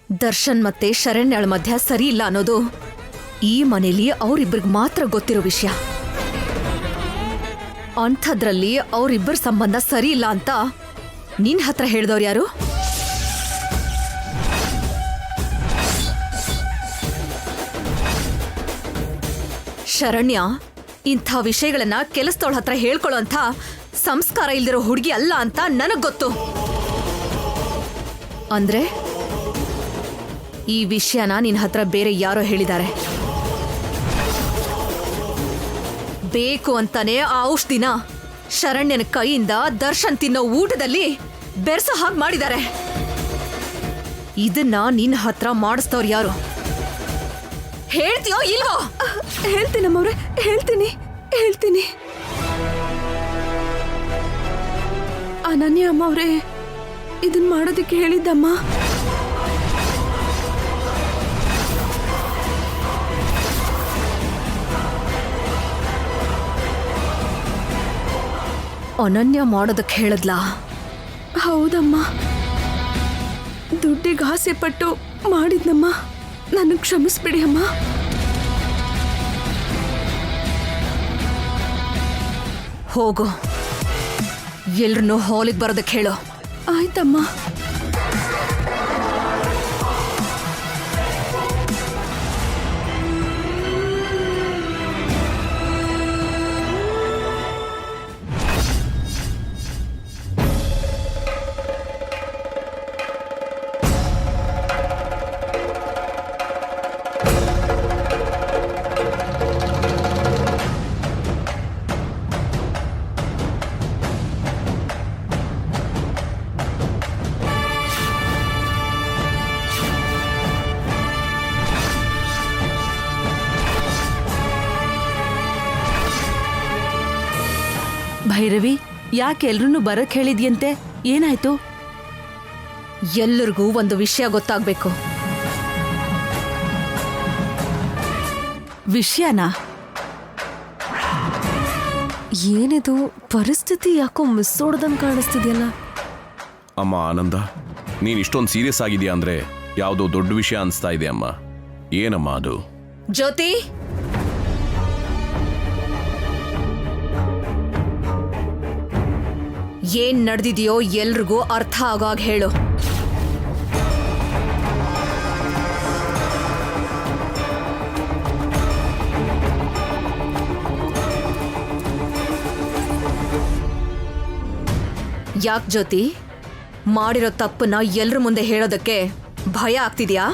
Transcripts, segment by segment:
ದರ್ಶನ್ ಮತ್ತೆ ಶರಣ್ಯಳ ಮಧ್ಯ ಸರಿ ಇಲ್ಲ ಅನ್ನೋದು ಈ ಮನೇಲಿ ಅವರಿಬ್ಬರಿಗೆ ಮಾತ್ರ ಗೊತ್ತಿರೋ ವಿಷಯ. ಅಂಥದ್ರಲ್ಲಿ ಅವರಿಬ್ಬರ ಸಂಬಂಧ ಸರಿ ಇಲ್ಲ ಅಂತ ನಿನ್ ಹತ್ರ ಹೇಳ್ದವ್ರು ಯಾರು? ಶರಣ್ಯ ಇಂಥ ವಿಷಯಗಳನ್ನ ಕೆಲಸದವಳ ಹತ್ರ ಹೇಳ್ಕೊಳ್ಳೋ ಅಂತ ಸಂಸ್ಕಾರ ಇಲ್ದಿರೋ ಹುಡುಗಿ ಅಲ್ಲ ಅಂತ ನನಗ್ ಗೊತ್ತು. ಅಂದ್ರೆ ಈ ವಿಷಯನ ನಿನ್ ಹತ್ರ ಬೇರೆ ಯಾರೋ ಹೇಳಿದ್ದಾರೆ. ಬೇಕು ಅಂತಾನೆ ಆ ಔಷಧಿನ ಶರಣ್ಯನ ಕೈಯಿಂದ ದರ್ಶನ್ ತಿನ್ನೋ ಊಟದಲ್ಲಿ ಬೆರ್ಸೋ ಹಾಗೆ ಮಾಡಿದ್ದಾರೆ. ಇದನ್ನ ನಿನ್ ಹತ್ರ ಮಾಡಿಸ್ತವ್ರು ಯಾರು? ಹೇಳ್ತೀಯೋ ಇಲ್ವೋ? ಹೇಳ್ತೀನಮ್ಮವ್ರೆ, ಹೇಳ್ತೀನಿ. ಅನನ್ಯ ಅಮ್ಮವ್ರೆ ಇದನ್ ಮಾಡೋದಕ್ಕೆ ಹೇಳಿದ್ದಮ್ಮ. ಅನನ್ಯ ಮಾಡೋದಕ್ಕೆ ಹೇಳದ್ಲಾ? ಹೌದಮ್ಮ, ದುಡ್ಡಿಗೆ ಆಸೆ ಪಟ್ಟು ಮಾಡಿದ್ನಮ್ಮ. ನನಗೆ ಕ್ಷಮಿಸ್ಬಿಡಿ ಅಮ್ಮ. ಹೋಗು, ಎಲ್ರನ್ನೂ ಹಾಲಿಗೆ ಬರೋದಕ್ಕೆ ಹೇಳು. ಆಯ್ತಮ್ಮ. ಭೈರವಿ, ಯಾಕೆ ಎಲ್ರನ್ನೂ ಬರಕ್ ಹೇಳಿದ್ಯಂತೆ? ಏನಾಯ್ತು? ಎಲ್ಲರಿಗೂ ಒಂದು ವಿಷಯ ಗೊತ್ತಾಗ್ಬೇಕು. ವಿಷಯನಾ? ಏನಿದು ಪರಿಸ್ಥಿತಿ? ಯಾಕೋ ಮಿಸ್ ಹೊಡ್ದಂಗ್ ಕಾಣಿಸ್ತಿದ್ಯಲ್ಲ. ಅಮ್ಮ ಆನಂದ, ನೀನ್ ಇಷ್ಟೊಂದು ಸೀರಿಯಸ್ ಆಗಿದ್ಯಾ ಅಂದ್ರೆ ಯಾವುದೋ ದೊಡ್ಡ ವಿಷಯ ಅನ್ಸ್ತಾ ಇದೆ ಅಮ್ಮ. ಏನಮ್ಮ ಅದು? ಜ್ಯೋತಿ, ಏನ್ ನಡೆದಿದೆಯೋ ಎಲ್ರಿಗೂ ಅರ್ಥ ಆಗಾಗ ಹೇಳು. ಯಾಕ್ ಜ್ಯೋತಿ, ಮಾಡಿರೋ ತಪ್ಪನ್ನ ಎಲ್ರ ಮುಂದೆ ಹೇಳೋದಕ್ಕೆ ಭಯ ಆಗ್ತಿದ್ಯಾ?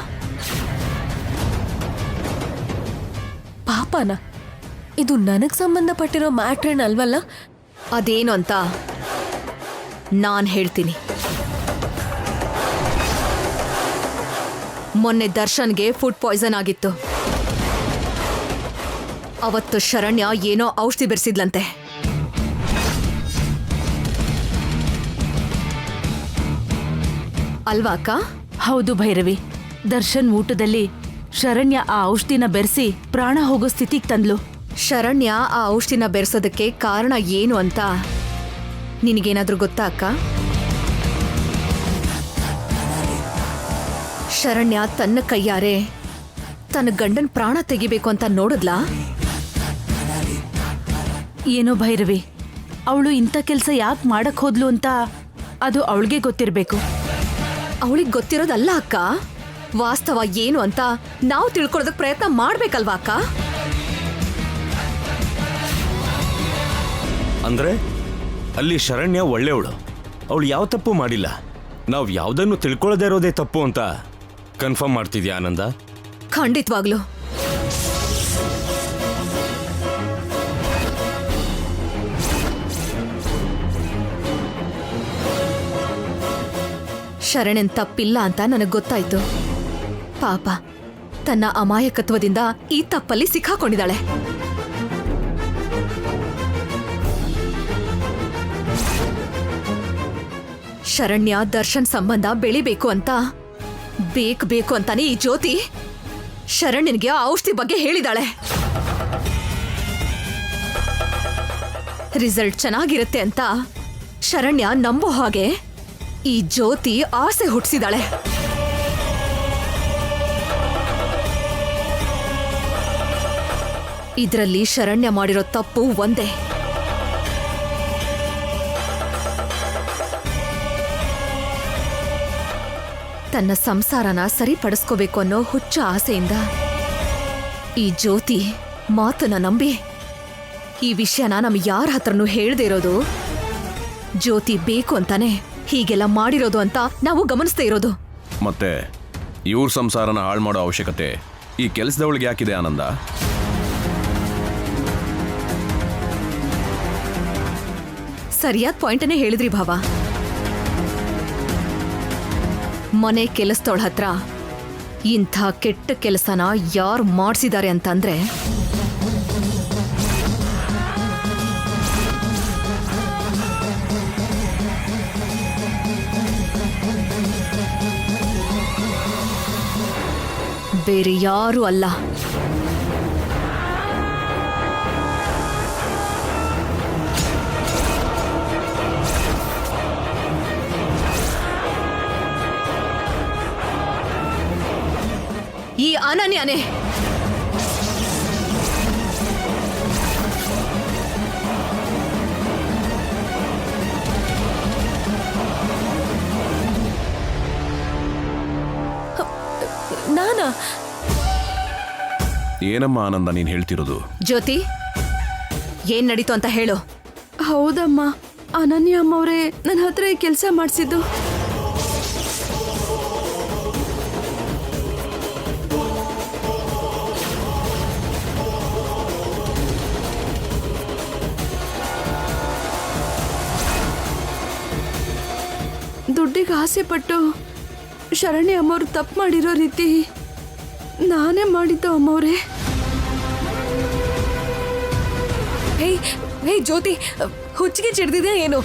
ಪಾಪನ, ಇದು ನನಗ್ ಸಂಬಂಧಪಟ್ಟಿರೋ ಮ್ಯಾಟ್ರೇನ್ ಅಲ್ವಲ್ಲ. ಅದೇನು ಅಂತ ನಾನ್ ಹೇಳ್ತೀನಿ. ಮೊನ್ನೆ ದರ್ಶನ್ಗೆ ಫುಡ್ ಪಾಯ್ಸನ್ ಆಗಿತ್ತು. ಅವತ್ತು ಶರಣ್ಯ ಏನೋ ಔಷಧಿ ಬೆರೆಸಿದ್ಲಂತೆ. ಅಲ್ವಾ ಅಕ್ಕ? ಹೌದು ಭೈರವಿ, ದರ್ಶನ್ ಊಟದಲ್ಲಿ ಶರಣ್ಯ ಆ ಔಷಧಿನ ಬೆರೆಸಿ ಪ್ರಾಣ ಹೋಗೋ ಸ್ಥಿತಿಗೆ ತಂದ್ಲು. ಶರಣ್ಯ ಆ ಔಷಧಿನ ಬೆರೆಸೋದಕ್ಕೆ ಕಾರಣ ಏನು ಅಂತ ನಿನಗೇನಾದ್ರೂ ಗೊತ್ತಾ ಅಕ್ಕ? ಶರಣ್ಯ ತನ್ನ ಕೈಯಾರೆ ತನ್ನ ಗಂಡನ ಪ್ರಾಣ ತೆಗಿಬೇಕು ಅಂತ ನೋಡಿದ್ಲಾ? ಏನೋ ಭೈರವಿ, ಅವಳು ಇಂಥ ಕೆಲಸ ಯಾಕೆ ಮಾಡಕ್ ಹೋದ್ಲು ಅಂತ ಅದು ಅವಳಿಗೆ ಗೊತ್ತಿರಬೇಕು. ಅವಳಿಗೆ ಗೊತ್ತಿರೋದಲ್ಲ ಅಕ್ಕ, ವಾಸ್ತವ ಏನು ಅಂತ ನಾವು ತಿಳ್ಕೊಳ್ಳೋದಕ್ಕೆ ಪ್ರಯತ್ನ ಮಾಡ್ಬೇಕಲ್ವಾ ಅಕ್ಕ? ಅಂದ್ರೆ ಅಲ್ಲಿ ಶರಣ್ಯ ಒಳ್ಳೆಯವಳು, ಅವಳು ಯಾವ ತಪ್ಪು ಮಾಡಿಲ್ಲ. ನಾವು ಯಾವುದನ್ನು ತಿಳ್ಕೊಳ್ಳದೇ ಇರೋದೇ ತಪ್ಪು ಅಂತ ಕನ್ಫರ್ಮ್ ಮಾಡ್ತಿದ್ಯಾ ಆನಂದ? ಖಂಡಿತವಾಗ್ಲು. ಶರಣನ್ ತಪ್ಪಿಲ್ಲ ಅಂತ ನನಗೆ ಗೊತ್ತಾಯ್ತು. ಪಾಪ ತನ್ನ ಅಮಾಯಕತ್ವದಿಂದ ಈ ತಪ್ಪಲ್ಲಿ ಸಿಕ್ಕಾಕೊಂಡಿದ್ದಾಳೆ. ಶರಣ್ಯ ದರ್ಶನ್ ಸಂಬಂಧ ಬೆಳಿಬೇಕು ಅಂತ ಬೇಕು ಅಂತಾನೆ ಈ ಜ್ಯೋತಿ ಶರಣ್ಯನ್ಗೆ ಔಷಧಿ ಬಗ್ಗೆ ಹೇಳಿದಾಳೆ. ರಿಸಲ್ಟ್ ಚೆನ್ನಾಗಿರುತ್ತೆ ಅಂತ ಶರಣ್ಯ ನಂಬೋ ಹಾಗೆ ಈ ಜ್ಯೋತಿ ಆಸೆ ಹುಟ್ಟಿಸಿದಾಳೆ. ಇದ್ರಲ್ಲಿ ಶರಣ್ಯ ಮಾಡಿರೋ ತಪ್ಪು ಒಂದೇ. ತನ್ನ ಸಂಸಾರನ ಸರಿಪಡಿಸ್ಕೋಬೇಕು ಅನ್ನೋ ಹುಚ್ಚ ಆಸೆಯಿಂದ ಈ ಜ್ಯೋತಿ ಮಾತನ್ನ ನಂಬಿ ಈ ವಿಷಯನ ನಮ್ ಯಾರ ಹತ್ರನೂ ಹೇಳ್ದೇ ಇರೋದು. ಜ್ಯೋತಿ ಬೇಕು ಅಂತಾನೆ ಹೀಗೆಲ್ಲ ಮಾಡಿರೋದು ಅಂತ ನಾವು ಗಮನಿಸ್ತಾ ಇರೋದು. ಮತ್ತೆ ಇವ್ರ ಸಂಸಾರನ ಹಾಳು ಮಾಡೋ ಅವಶ್ಯಕತೆ ಈ ಕೆಲಸದವಳಿಗೆ ಯಾಕಿದೆ ಆನಂದ? ಸರಿಯಾದ ಪಾಯಿಂಟನ್ನೇ ಹೇಳಿದ್ರಿ ಭಾವ. ಮನೆ ಕೆಲಸದವಳ ಹತ್ರ ಇಂಥ ಕೆಟ್ಟ ಕೆಲಸನ ಯಾರು ಮಾಡಿಸಿದ್ದಾರೆ ಅಂತಂದ್ರೆ ಬೇರೆ ಯಾರೂ ಅಲ್ಲ, ಈ ಅನನ್ಯನೇ. ನಾನಾ? ಏನಮ್ಮ ಆನಂದ ನೀನ್ ಹೇಳ್ತಿರೋದು? ಜ್ಯೋತಿ, ಏನ್ ನಡೀತು ಅಂತ ಹೇಳು. ಹೌದಮ್ಮ, ಅನನ್ಯ ಅಮ್ಮವ್ರೆ ನನ್ನ ಹತ್ರ ಈ ಕೆಲಸ ಮಾಡಿಸಿದ್ದು. ದುಡ್ಡಿಗೆ ಆಸೆ ಪಟ್ಟು ಶರಣ್ಯ ಅಮ್ಮವ್ರು ತಪ್ಪು ಮಾಡಿರೋ ರೀತಿ ನಾನೇ ಮಾಡಿದ್ದು ಅಮ್ಮವ್ರೆ. ಹೇ ಜ್ಯೋತಿ, ಹುಚ್ಚಿಗೆ ಚಿಡ್ದಿದೆ ಏನು?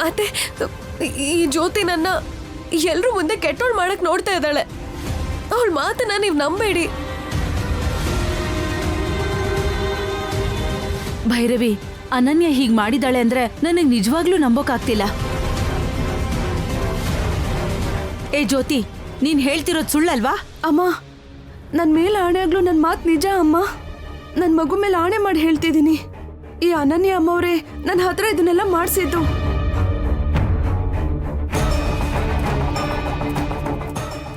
ಅತ್ತೆ, ಈ ಜ್ಯೋತಿ ನನ್ನ ಎಲ್ರೂ ಮುಂದೆ ಕೆಟ್ಟೋಳು ಮಾಡಕ್ ನೋಡ್ತಾ ಇದ್ದಾಳೆ. ಅವಳ ಮಾತನ್ನ ನೀವು ನಂಬೇಡಿ. ಭೈರವಿ, ಅನನ್ಯ ಹೀಗ್ ಮಾಡಿದಾಳೆ ಅಂದ್ರೆ ನನಗ್ ನಿಜವಾಗ್ಲೂ ನಂಬೋಕಾಗ್ತಿಲ್ಲ. ಏ ಜ್ಯೋತಿ, ನೀನ್ ಹೇಳ್ತಿರೋದ್ ಸುಳ್ಳಲ್ವಾ? ಅಮ್ಮ, ನನ್ನ ಮೇಲೆ ಆಣೆ ಆಗ್ಲೂ ನನ್ನ ಮಾತು ನಿಜ ಅಮ್ಮ. ನನ್ನ ಮಗು ಮೇಲೆ ಆಣೆ ಮಾಡಿ ಹೇಳ್ತಿದ್ದೀನಿ. ಈ ಅನನ್ಯ ಅಮ್ಮವ್ರೆ ನನ್ನ ಹತ್ರ ಇದನ್ನೆಲ್ಲ ಮಾಡಿಸಿದ್ದು.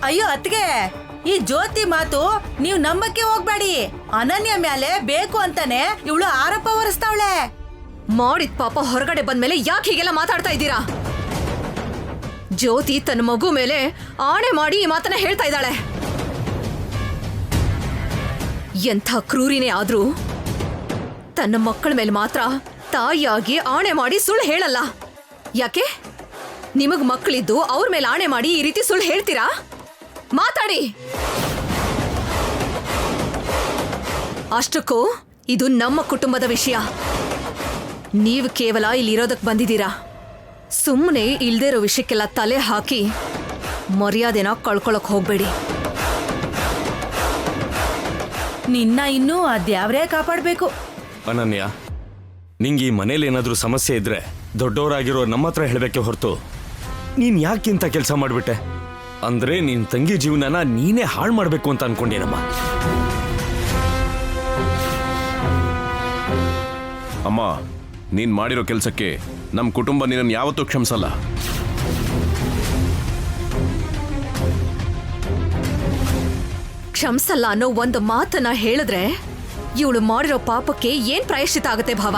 ಅಯ್ಯೋ ಅತ್ಗೆ, ಈ ಜ್ಯೋತಿ ಮಾತು ನೀವು ನಂಬಕ್ಕೆ ಹೋಗ್ಬೇಡಿ. ಅನನ್ಯ ಮೇಲೆ ಬೇಕು ಅಂತಾನೆ ಇವಳು ಆರೋಪ ಹೊರಿಸ್ತಾವಳೆ. ಮಾಡಿದ ಪಾಪ ಹೊರಗಡೆ ಬಂದ್ಮೇಲೆ ಯಾಕೆ ಹೀಗೆಲ್ಲ ಮಾತಾಡ್ತಾ ಇದ್ದೀರಾ? ಜ್ಯೋತಿ ತನ್ನ ಮಗು ಮೇಲೆ ಆಣೆ ಮಾಡಿ ಈ ಮಾತನ್ನ ಹೇಳ್ತಾ ಇದ್ದಾಳೆ. ಎಂಥ ಕ್ರೂರಿನೇ ಆದ್ರೂ ತನ್ನ ಮಕ್ಕಳ ಮೇಲೆ ಮಾತ್ರ ತಾಯಿಯಾಗಿ ಆಣೆ ಮಾಡಿ ಸುಳ್ಳು ಹೇಳಲ್ಲ. ಯಾಕೆ? ನಿಮಗ್ ಮಕ್ಕಳಿದ್ದು ಅವ್ರ ಮೇಲೆ ಆಣೆ ಮಾಡಿ ಈ ರೀತಿ ಸುಳ್ಳು ಹೇಳ್ತೀರಾ? ಮಾತಾಡಿ. ಅಷ್ಟಕ್ಕೂ ಇದು ನಮ್ಮ ಕುಟುಂಬದ ವಿಷಯ. ನೀವು ಕೇವಲ ಇಲ್ಲಿರೋದಕ್ಕೆ ಬಂದಿದ್ದೀರಾ. ಸುಮ್ಮನೆ ಇಲ್ದೇ ಇರೋ ವಿಷಯಕ್ಕೆಲ್ಲ ತಲೆ ಹಾಕಿ ಮರ್ಯಾದೆನ ಕಳ್ಕೊಳಕ್ ಹೋಗ್ಬೇಡಿ. ನಿನ್ನ ಇನ್ನೂ ಅದ್ಯಾವ್ರೇ ಕಾಪಾಡ್ಬೇಕು. ಅನನ್ಯ, ನಿಂಗೆ ಈ ಮನೇಲಿ ಏನಾದ್ರೂ ಸಮಸ್ಯೆ ಇದ್ರೆ ದೊಡ್ಡವರಾಗಿರೋ ನಮ್ಮ ಹತ್ರ ಹೇಳಬೇಕೆ ಹೊರತು ನೀನ್ ಯಾಕಿಂತ ಕೆಲಸ ಮಾಡ್ಬಿಟ್ಟೆ? ಅಂದ್ರೆ ನಿನ್ ತಂಗಿ ಜೀವನನ ನೀನೇ ಹಾಳು ಮಾಡ್ಬೇಕು ಅಂತ ಅನ್ಕೊಂಡೇನಮ್ಮ. ಅಮ್ಮ, ನೀನ್ ಮಾಡಿರೋ ಕೆಲಸಕ್ಕೆ ನಮ್ಮ ಕುಟುಂಬ ನಿನ್ನನ್ನು ಯಾವತ್ತೂ ಕ್ಷಮಿಸಲ್ಲ. ಕ್ಷಮಿಸಲ್ಲ ಅನ್ನೋ ಒಂದು ಮಾತನ್ನ ಹೇಳಿದ್ರೆ ಇವಳು ಮಾಡಿರೋ ಪಾಪಕ್ಕೆ ಏನ್ ಪ್ರಾಯಶ್ಚಿತ ಆಗುತ್ತೆ ಭಾವ?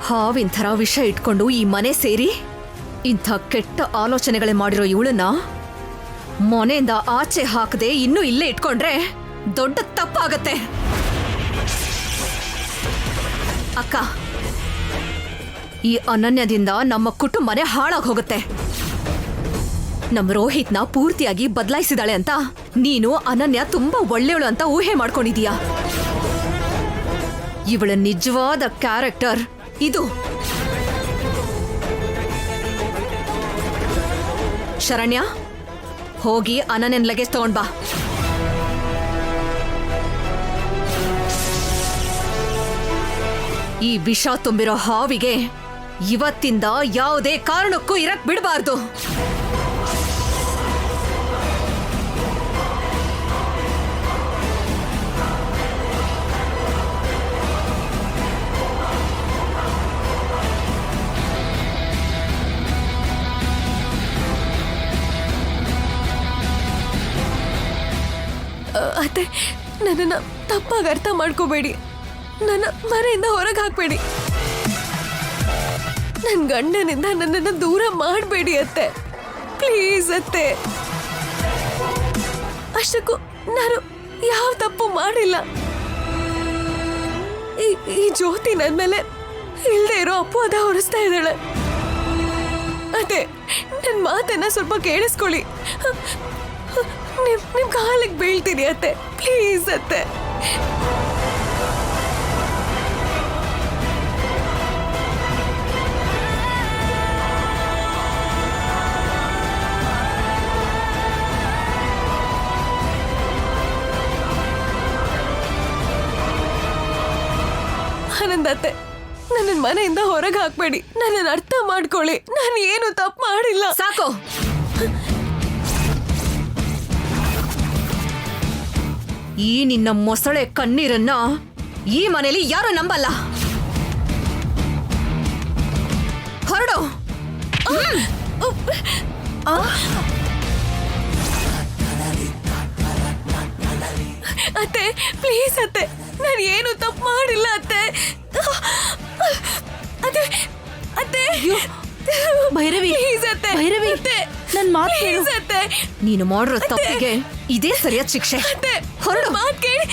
ಹಾವಿನ ಥರ ವಿಷ ಇಟ್ಕೊಂಡು ಈ ಮನೆ ಸೇರಿ ಇಂಥ ಕೆಟ್ಟ ಆಲೋಚನೆಗಳೇ ಮಾಡಿರೋ ಇವಳನ್ನ ಮನೆಯಿಂದ ಆಚೆ ಹಾಕದೆ ಇನ್ನೂ ಇಲ್ಲೇ ಇಟ್ಕೊಂಡ್ರೆ ದೊಡ್ಡ ತಪ್ಪಾಗತ್ತೆ. ಅಕ್ಕ, ಈ ಅನನ್ಯದಿಂದ ನಮ್ಮ ಕುಟುಂಬನೇ ಹಾಳಾಗಿ ಹೋಗುತ್ತೆ. ನಮ್ಮ ರೋಹಿತ್ನ ಪೂರ್ತಿಯಾಗಿ ಬದಲಾಯಿಸಿದಾಳೆ ಅಂತ ನೀನು ಅನನ್ಯ ತುಂಬಾ ಒಳ್ಳೆಯವಳು ಅಂತ ಊಹೆ ಮಾಡ್ಕೊಂಡಿದೀಯ. ಇವಳ ನಿಜವಾದ ಕ್ಯಾರೆಕ್ಟರ್ ಇದು. ಶರಣ್ಯ, ಹೋಗಿ ಅನನ್ಯನ್ ಲಗೇಜ್ ತಗೊಂಡ್ ಬಾ. ಈ ವಿಷ ತುಂಬಿರೋ ಹಾವಿಗೆ ಇವತ್ತಿಂದ ಯಾವುದೇ ಕಾರಣಕ್ಕೂ ಇರಕ್ ಬಿಡಬಾರ್ದು. ಅತ್ತೆ, ನನ್ನನ್ನ ತಪ್ಪಾಗಿ ಅರ್ಥ ಮಾಡ್ಕೋಬೇಡಿ. ನನ್ನ ಮನೆಯಿಂದ ಹೊರಗೆ ಹಾಕ್ಬೇಡಿ. ನನ್ನ ಗಂಡನಿಂದ ನನ್ನನ್ನು ದೂರ ಮಾಡಬೇಡಿ ಅತ್ತೆ, ಪ್ಲೀಸ್ ಅತ್ತೆ. ಅಷ್ಟಕ್ಕೂ ನಾನು ಯಾವ ತಪ್ಪು ಮಾಡಿಲ್ಲ. ಈ ಜ್ಯೋತಿ ನನ್ನ ಮೇಲೆ ಇಲ್ಲದೆ ಇರೋ ಅಪವಾದ ಹೊರಿಸ್ತಾ ಇದ್ದಾಳೆ. ಅತ್ತೆ, ನನ್ನ ಮಾತನ್ನ ಸ್ವಲ್ಪ ಕೇಳಿಸ್ಕೊಳ್ಳಿ. ನಿಮ್ ಕಾಲಿಗೆ ಬೀಳ್ತೀನಿ ಅತ್ತೆ, ಪ್ಲೀಸ್ ಅತ್ತೆ. ಆನಂದತ್ತೆ, ನನ್ನ ಮನೆಯಿಂದ ಹೊರಗೆ ಹಾಕ್ಬೇಡಿ. ನನ್ನನ್ನು ಅರ್ಥ ಮಾಡ್ಕೊಳ್ಳಿ. ನಾನು ಏನು ತಪ್ಪು ಮಾಡಿಲ್ಲ. ಸಾಕು. ಈ ನಿನ್ನ ಮೊಸಳೆ ಕಣ್ಣೀರನ್ನ ಈ ಮನೆಯಲ್ಲಿ ಯಾರು ನಂಬಲ್ಲ. ಹೊರಡು. ಅತ್ತೆ, ಪ್ಲೀಸ್ ಅತ್ತೆ, ನಾನು ಏನು ತಪ್ಪು ಮಾಡಿಲ್ಲ ಅತ್ತೆ. ಅತ್ತೆ, ಅತ್ತೆ, ಭೈರವಿ, ಪ್ಲೀಸ್ ಅತ್ತೆ, ಭೈರವಿ, ನನ್ ಮಾತು ಕೇಳು. ಪ್ಲೀಸ್ ಅತ್ತೆ. ನೀನು ಮಾಡಿರೋ ತಪ್ಪಿಗೆ ಇದೇ ಸರಿಯಾದ ಶಿಕ್ಷೆ. ಅತ್ತೆ, ಹೊರಡು. ಮಾತು ಕೇಳಿ.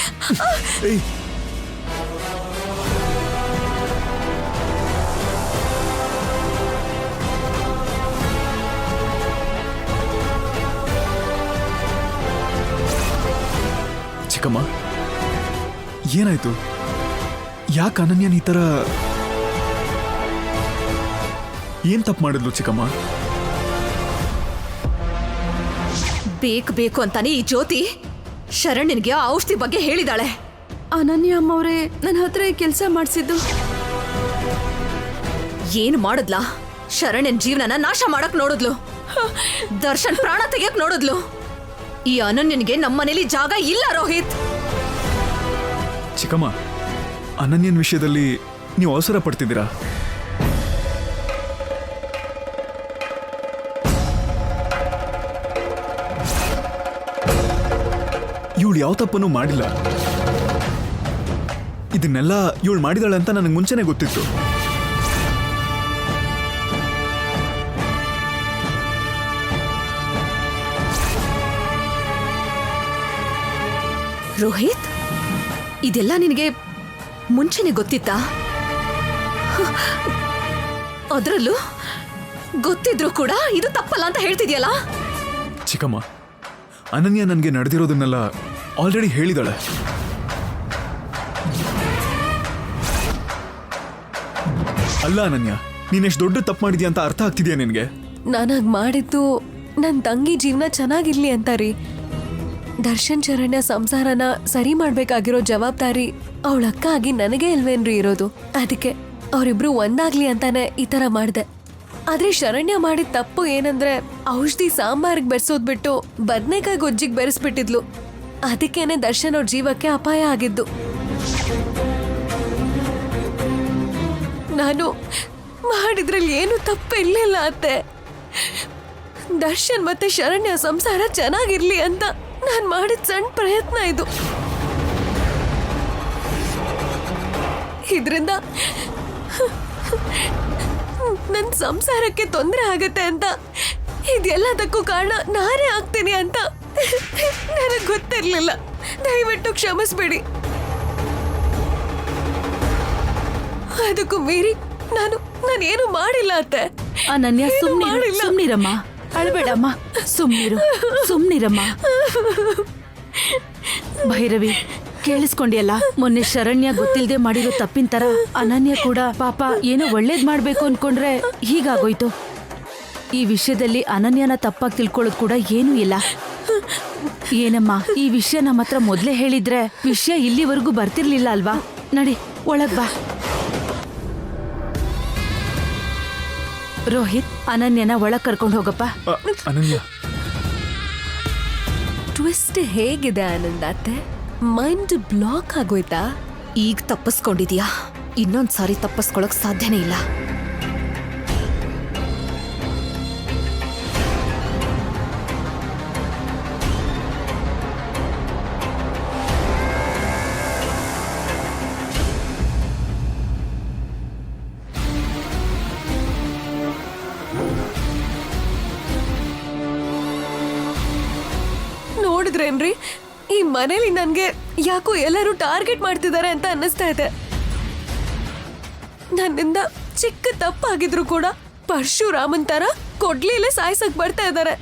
ಚಿಕ್ಕಮ್ಮ, ಏನಾಯ್ತು? ಯಾಕೆ ಅನನ್ಯನ್ ಈ ಥರ ಏನ್ ತಪ್ಪು ಮಾಡಿದ್ಲು ಚಿಕ್ಕಮ್ಮ? ಬೇಕು ಅಂತಾನೆ ಈ ಜ್ಯೋತಿ ಶರಣ್ಯನ್ಗೆ ಆ ಔಷಧಿ ಬಗ್ಗೆ ಹೇಳಿದಾಳೆ. ಅನನ್ಯ ಅಮ್ಮವ್ರೆ ನನ್ನ ಹತ್ರ ಈ ಕೆಲಸ ಮಾಡಿಸಿದ್ದು. ಏನು ಮಾಡಿದ್ಲಾ? ಶರಣ್ಯನ್ ಜೀವನನ ನಾಶ ಮಾಡಕ್ ನೋಡಿದ್ಲು. ದರ್ಶನ್ ಪ್ರಾಣ ತೆಗಿಯಕ್ ನೋಡಿದ್ಲು. ಈ ಅನನ್ಯನ್ಗೆ ನಮ್ಮನೇಲಿ ಜಾಗ ಇಲ್ಲ ರೋಹಿತ್. ಚಿಕ್ಕಮ್ಮ, ಅನನ್ಯನ್ ವಿಷಯದಲ್ಲಿ ನೀವು ಅವಸರ ಪಡ್ತಿದ್ದೀರಾ? ಇವಳು ಯಾವ ತಪ್ಪನ್ನು ಮಾಡಿಲ್ಲ. ಇದನ್ನೆಲ್ಲ ಇವಳು ಮಾಡಿದಾಳೆ ಅಂತ ನನಗೆ ಮುಂಚೆನೆ ಗೊತ್ತಿತ್ತು. ರೋಹಿತ್, ಇದೆಲ್ಲ ನಿನಗೆ ಮುಂಚೆನೆ ಗೊತ್ತಿತ್ತಾ? ಅದರಲ್ಲೂ ಗೊತ್ತಿದ್ರು ಕೂಡ ಇದು ತಪ್ಪಲ್ಲ ಅಂತ ಹೇಳ್ತಿದ್ಯಲ್ಲ? ಚಿಕ್ಕಮ್ಮ, ಅನನ್ಯ ನನಗೆ ನಡೆದಿರೋದನ್ನೆಲ್ಲ ಆಲ್ರೆಡಿ ಹೇಳಿದಾಳೆ. ಅಲ್ಲ ಅನನ್ಯ, ನೀನೆಷ್ಟು ದೊಡ್ಡ ತಪ್ಪು ಮಾಡಿದ್ಯಾ ಅಂತ ಅರ್ಥ ಆಗ್ತಿದ್ಯಾ ನಿನಗೆ? ನಾನಾಗ್ ಮಾಡಿದ್ದು ನನ್ನ ತಂಗಿ ಜೀವನ ಚೆನ್ನಾಗಿರ್ಲಿ ಅಂತ ರೀ. ದರ್ಶನ್ ಶರಣ್ಯ ಸಂಸಾರನ ಸರಿ ಮಾಡ್ಬೇಕಾಗಿರೋ ಜವಾಬ್ದಾರಿ ಅವಳ ಅಕ್ಕ ಆಗಿ ನನಗೆ ಇಲ್ವೇನ್ರಿ ಇರೋದು. ಅದಕ್ಕೆ ಅವರಿಬ್ರು ಒಂದಾಗ್ಲಿ ಅಂತಾನೆ ಈ ತರ ಮಾಡ್ದೆ. ಆದ್ರೆ ಶರಣ್ಯ ಮಾಡಿದ ತಪ್ಪು ಏನಂದ್ರೆ ಔಷಧಿ ಸಾಂಬಾರಿಗೆ ಬೆರೆಸೋದ್ ಬಿಟ್ಟು ಬದ್ನೆಕಾಯಿ ಗೊಜ್ಜಿಗೆ ಬೆರೆಸ್ಬಿಟ್ಟಿದ್ಲು. ಅದಕ್ಕೇನೆ ದರ್ಶನ್ ಅವ್ರ ಜೀವಕ್ಕೆ ಅಪಾಯ ಆಗಿದ್ದು. ನಾನು ಮಾಡಿದ್ರಲ್ಲಿ ಏನು ತಪ್ಪಿರ್ಲಿಲ್ಲ ಅತ್ತೆ. ದರ್ಶನ್ ಮತ್ತೆ ಶರಣ್ಯ ಸಂಸಾರ ಚೆನ್ನಾಗಿರ್ಲಿ ಅಂತ ನಾನು ಮಾಡಿದ ಸಣ್ಣ ಪ್ರಯತ್ನ ಇದು. ಇದರಿಂದ ನನ್ನ ಸಂಸಾರಕ್ಕೆ ತೊಂದರೆ ಆಗತ್ತೆ ಅಂತ, ಇದೆಲ್ಲದಕ್ಕೂ ಕಾರಣ ನಾನೇ ಆಗ್ತೀನಿ ಅಂತ ನನಗೆ ಗೊತ್ತಿರ್ಲಿಲ್ಲ. ದಯವಿಟ್ಟು ಕ್ಷಮಿಸ್ಬೇಡಿ. ಅದಕ್ಕೂ ಮೀರಿ ನಾನೇನು ಮಾಡಿಲ್ಲ ಅತ್ತೆ. ಅನನ್ಯ, ಸುಮ್ನಿರಮ್ಮ, ಅಳಬೇಡಮ್ಮ, ಸುಮ್ನಿರಮ್ಮ. ಭೈರವಿ, ಕೇಳಿಸ್ಕೊಂಡಿಯಲ್ಲ? ಮೊನ್ನೆ ಶರಣ್ಯ ಗೊತ್ತಿಲ್ಲದೆ ಮಾಡಿರೋ ತಪ್ಪಿನ ತರ ಅನನ್ಯ ಕೂಡ ಪಾಪ ಏನೋ ಒಳ್ಳೇದ್ ಮಾಡ್ಬೇಕು ಅನ್ಕೊಂಡ್ರೆ ಹೀಗಾಗೋಯ್ತು. ಈ ವಿಷಯದಲ್ಲಿ ಅನನ್ಯನ ತಪ್ಪಾಗಿ ತಿಳ್ಕೊಳ್ಳೋದು ಕೂಡ ಏನೂ ಇಲ್ಲ. ಏನಮ್ಮ, ಈ ವಿಷಯ ನಮ್ಮ ಹತ್ರ ಮೊದ್ಲೇ ಹೇಳಿದ್ರೆ ವಿಷಯ ಇಲ್ಲಿವರೆಗೂ ಬರ್ತಿರ್ಲಿಲ್ಲ ಅಲ್ವಾ? ನಡಿ, ಒಳಗ್ ಬಾ. ರೋಹಿತ್, ಅನನ್ಯನ ಒಳಗ್ ಕರ್ಕೊಂಡು ಹೋಗಪ್ಪ. ಅನನ್ಯ, ಟ್ವಿಸ್ಟ್ ಹೇಗಿದೆ ಆನಂದಾತೆ? Mind block ಆಗೋಯ್ತಾ? ಈಗ ತಪ್ಪಿಸ್ಕೊಂಡಿದ್ಯಾ, ಇನ್ನೊಂದ್ಸಾರಿ ತಪ್ಪಿಸ್ಕೊಳಕ್ ಸಾಧ್ಯನೇ ಇಲ್ಲ. ಮನೇಲಿ ನನ್ಗೆ ಯಾಕೋ ಎಲ್ಲರೂ ಟಾರ್ಗೆಟ್ ಮಾಡ್ತಿದ್ದಾರೆ ಅಂತ ಅನ್ನಿಸ್ತಾ ಇದೆ. ನನ್ನಿಂದ ಚಿಕ್ಕ ತಪ್ಪಾಗಿದ್ರು ಕೂಡ ಪರಶುರಾಮನ್ ತರ ಕೊಡ್ಲಿಲ್ಲೇ ಸಾಯ್ಸಕ್ ಬರ್ತಾ ಇದ್ದಾರೆ.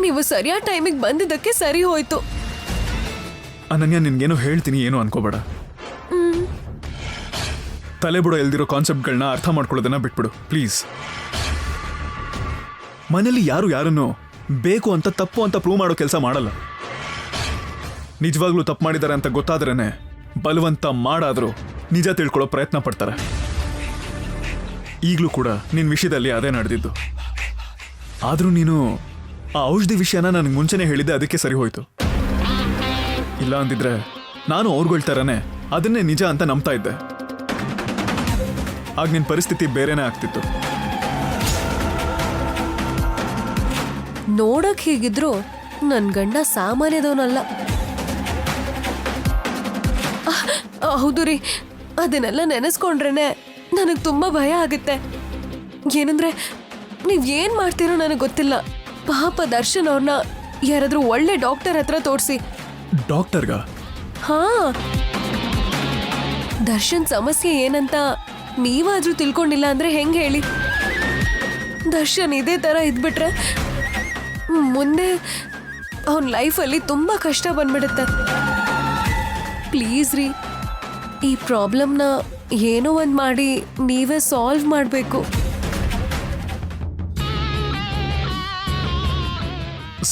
ನೀವು ಸರಿಯಾದ ಟೈಮಿಗೆ ಬಂದಿದ್ದಕ್ಕೆ ಸರಿ ಹೋಯ್ತು. ಅನನ್ಯ, ನಿನ್ಗೇನೋ ಹೇಳ್ತೀನಿ, ಏನು ಅನ್ಕೋಬೇಡ. ತಲೆ ಬುಡ ಎಲ್ದಿರೋ ಕಾನ್ಸೆಪ್ಟ್ಗಳನ್ನ ಅರ್ಥ ಮಾಡ್ಕೊಳ್ಳೋದನ್ನ ಬಿಟ್ಬಿಡು ಪ್ಲೀಸ್. ಮನೇಲಿ ಯಾರು ಯಾರನ್ನು ಬೇಕು ಅಂತ ತಪ್ಪು ಅಂತ ಪ್ರೂವ್ ಮಾಡೋ ಕೆಲಸ ಮಾಡಲ್ಲ. ನಿಜವಾಗ್ಲೂ ತಪ್ಪು ಮಾಡಿದ್ದಾರೆ ಅಂತ ಗೊತ್ತಾದ್ರೇನೆ ಬಲವಂತ ಮಾಡಾದ್ರೂ ನಿಜ ತಿಳ್ಕೊಳ್ಳೋ ಪ್ರಯತ್ನ ಪಡ್ತಾರೆ. ಈಗಲೂ ಕೂಡ ನಿನ್ನ ವಿಷಯದಲ್ಲಿ ಅದೇ ನಡೆದಿದ್ದು. ಆದರೂ ನೀನು ಆ ಔಷಧಿ ವಿಷಯನ ನನಗೆ ಮುಂಚೆನೇ ಹೇಳಿದ್ದೆ, ಅದಕ್ಕೆ ಸರಿ ಹೋಯ್ತು. ಇಲ್ಲ ಅಂದಿದ್ರೆ ನಾನು ಅವ್ರುಗಳ ಥರನೇ ಅದನ್ನೇ ನಿಜ ಅಂತ ನಂಬ್ತಾ ಇದ್ದೆ. ಆಗ ನಿನ್ನ ಪರಿಸ್ಥಿತಿ ಬೇರೆನೇ ಆಗ್ತಿತ್ತು. ನೋಡಕ್ ಹೀಗಿದ್ರು ನನ್ ಗಂಡ ಸಾಮಾನ್ಯದವನಲ್ಲ. ಹೌದು ರೀ, ಅದನ್ನೆಲ್ಲ ನೆನೆಸ್ಕೊಂಡ್ರೇನೆ ನನಗೆ ತುಂಬಾ ಭಯ ಆಗುತ್ತೆ. ಏನಂದ್ರೆ ನೀವ್ ಏನ್ ಮಾಡ್ತೀರೋ ನನಗೆ ಗೊತ್ತಿಲ್ಲ. ಪಾಪ ದರ್ಶನ್ ಅವ್ರನ್ನ ಯಾರಾದ್ರೂ ಒಳ್ಳೆ ಡಾಕ್ಟರ್ ಹತ್ರ ತೋರಿಸಿ. ಡಾಕ್ಟರ್ಗ? ಹಾ, ದರ್ಶನ್ ಸಮಸ್ಯೆ ಏನಂತ ನೀವಾದ್ರೂ ತಿಳ್ಕೊಂಡಿಲ್ಲ ಅಂದ್ರೆ ಹೆಂಗ್ ಹೇಳಿ? ದರ್ಶನ್ ಇದೇ ತರ ಇದ್ಬಿಟ್ರೆ ಮುಂದೆ ಅವನ ಲೈಫಲ್ಲಿ ತುಂಬಾ ಕಷ್ಟ ಬಂದ್ಬಿಡುತ್ತೆ. ಪ್ಲೀಸ್ ರೀ, ಈ ಪ್ರಾಬ್ಲಮ್ನ ಏನೋ ಒಂದು ಮಾಡಿ ನೀವೇ ಸಾಲ್ವ್ ಮಾಡಬೇಕು.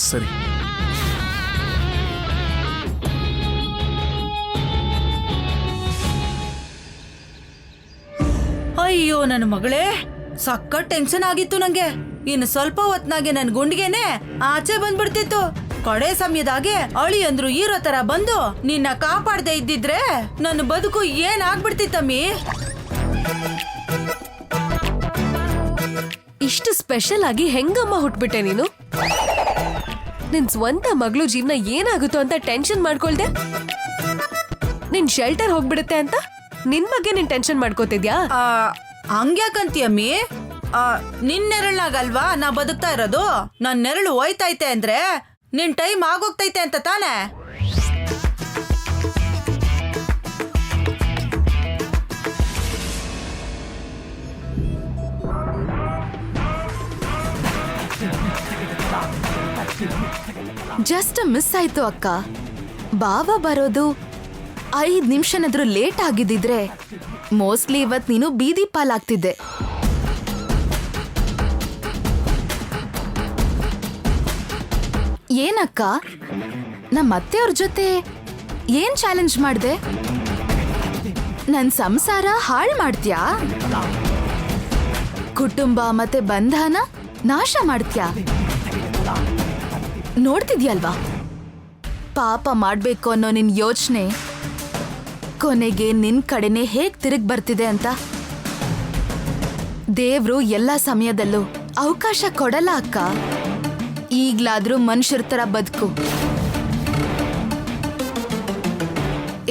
ಸರಿ. ಅಯ್ಯೋ ನನ್ನ ಮಗಳೇ, ಸಖತ್ ಟೆನ್ಷನ್ ಆಗಿತ್ತು ನಂಗೆ. ಇನ್ನು ಸ್ವಲ್ಪ ಹೊತ್ನಾಗೆ ನನ್ ಗುಂಡಿಗೆನೆ ಆಚೆ ಬಂದ್ಬಿಡ್ತಿತ್ತು. ಕಡೆ ಸಮಯದಾಗೆ ಅಳಿಯಂದ್ರು ಹೀರೋ ತರ ಬಂದು ನಿನ್ನ ಕಾಪಾಡದೆ ಇದ್ದಿದ್ರೆ ನನ್ನ ಬದುಕು ಏನ್ ಆಗ್ಬಿಡ್ತಿತ್ತಮ್ಮಿ. ಇಷ್ಟು ಸ್ಪೆಷಲ್ ಆಗಿ ಹೆಂಗಮ್ಮ ಹುಟ್ಬಿಟ್ಟೆ ನೀನು? ನಿನ್ ಸ್ವಂತ ಮಗಳು ಜೀವನ ಏನಾಗುತ್ತೋ ಅಂತ ಟೆನ್ಷನ್ ಮಾಡ್ಕೊಳ್ದೆ. ನಿನ್ ಶೆಲ್ಟರ್ ಹೋಗ್ಬಿಡುತ್ತೆ ಅಂತ ನಿನ್ ಬಗ್ಗೆ ನೀನ್ ಟೆನ್ಷನ್ ಮಾಡ್ಕೋತಿದ್ಯಾ? ಹಂಗ್ಯಾಕಂತೀಯಮ್ಮಿ? ನಿನ್ ನೆರಳಾಗಲ್ವಾ ನಾ ಬದುಕ್ತಾ ಇರೋದು. ನನ್ ನೆರಳು ಹೋಯ್ತೈತೆ ಅಂದ್ರೆ ನಿನ್ ಟೈಮ್ ಆಗೋಗ್ತೈತೆ ಅಂತ ತಾನೆ. ಜಸ್ಟ್ ಮಿಸ್ ಆಯ್ತು ಅಕ್ಕ. ಬಾವ ಬರೋದು 5 ನಿಮಿಷನಾದ್ರೂ ಲೇಟ್ ಆಗಿದ್ದಿದ್ರೆ ಮೋಸ್ಟ್ಲಿ ಇವತ್ ನೀನು ಬೀದಿ ಪಾಲಾಗ್ತಿದ್ದೆ. ಏನಕ್ಕ, ನಮ್ಮ ಅತ್ತೆಯವ್ರ ಜೊತೆ ಏನ್ ಚಾಲೆಂಜ್ ಮಾಡ್ದೆ? ನನ್ ಸಂಸಾರ ಹಾಳ್ ಮಾಡ್ತ್ಯಾ? ಕುಟುಂಬ ಮತ್ತೆ ಬಂಧನ ನಾಶ ಮಾಡ್ತ್ಯಾ? ನೋಡ್ತಿದ್ಯಲ್ವಾ, ಪಾಪ ಮಾಡ್ಬೇಕು ಅನ್ನೋ ನಿನ್ ಯೋಚನೆ ಕೊನೆಗೆ ನಿನ್ ಕಡೆನೆ ಹೇಗ್ ತಿರುಗ್ ಬರ್ತಿದೆ ಅಂತ. ದೇವ್ರು ಎಲ್ಲ ಸಮಯದಲ್ಲೂ ಅವಕಾಶ ಕೊಡಲ್ಲ ಅಕ್ಕ. ಈಗ್ಲಾದ್ರೂ ಮನುಷ್ಯರ ತರ ಬದುಕು.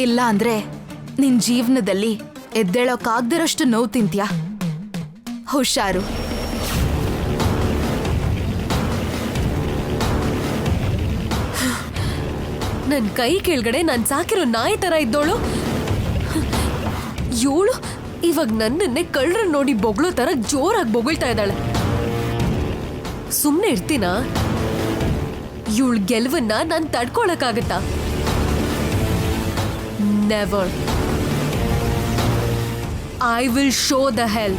ಇಲ್ಲ ಅಂದ್ರೆ ನಿನ್ ಜೀವನದಲ್ಲಿ ಎದ್ದೇಳೋಕಾಗ್ದಿರೋಷ್ಟು ನೋವು ತಿಂತ್ಯಾ. ಹುಷಾರು. ನನ್ ಕೈ ಕೆಳಗಡೆ ನಾನ್ ಸಾಕಿರೋ ನಾಯಿ ತರ ಇದ್ದೋಳು ಇವಳು ಇವಾಗ ನನ್ನನ್ನೇ ಕಳ್ರ ನೋಡಿ ಬೊಗಳೋ ತರ ಜೋರಾಗಿ ಬೊಗಳ್ತಾ ಇದ್ದಾಳೆ. ಸುಮ್ನೆ ಇರ್ತೀನಾ? ಇವಳ ಗೆಲುವನ್ನ ನಾನ್ ತಡ್ಕೊಳಕ್ಕಾಗತ್ತಾ? Never. I will show the hell.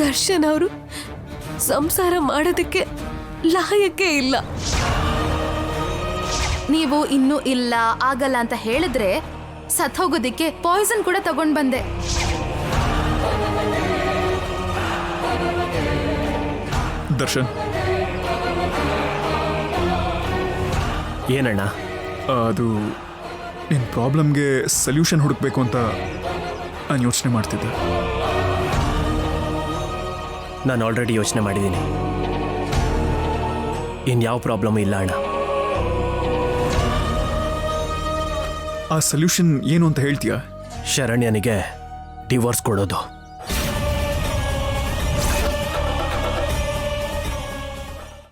Darshan ಅವರು ಸಂಸಾರ ಮಾಡೋದಕ್ಕೆ ಲಾಯಕ್ಕೆ ಇಲ್ಲ. ನೀವು ಇನ್ನೂ ಇಲ್ಲ ಆಗಲ್ಲ ಅಂತ ಹೇಳಿದ್ರೆ ಸತ್ ಹೋಗೋದಿಕ್ಕೆ ಪಾಯ್ಸನ್ ಕೂಡ ತಗೊಂಡ್ ಬಂದೆ. ದರ್ಶನ್, ಏನಣ್ಣ? ಅದು ನಿನ್ನ ಪ್ರಾಬ್ಲಮ್ಗೆ ಸೊಲ್ಯೂಷನ್ ಹುಡುಕ್ಬೇಕು ಅಂತ ನಾನು ಯೋಚನೆ ಮಾಡ್ತಿದ್ದೆ. ನಾನು ಆಲ್ರೆಡಿ ಯೋಚನೆ ಮಾಡಿದ್ದೀನಿ. ಇನ್ಯಾವ ಪ್ರಾಬ್ಲಮ್ ಇಲ್ಲ ಅಣ್ಣ. ಆ ಸೊಲ್ಯೂಷನ್ ಏನು ಅಂತ ಹೇಳ್ತೀಯಾ? ಶರಣ್ಯನಿಗೆ ಡಿವೋರ್ಸ್ ಕೊಡೋದು.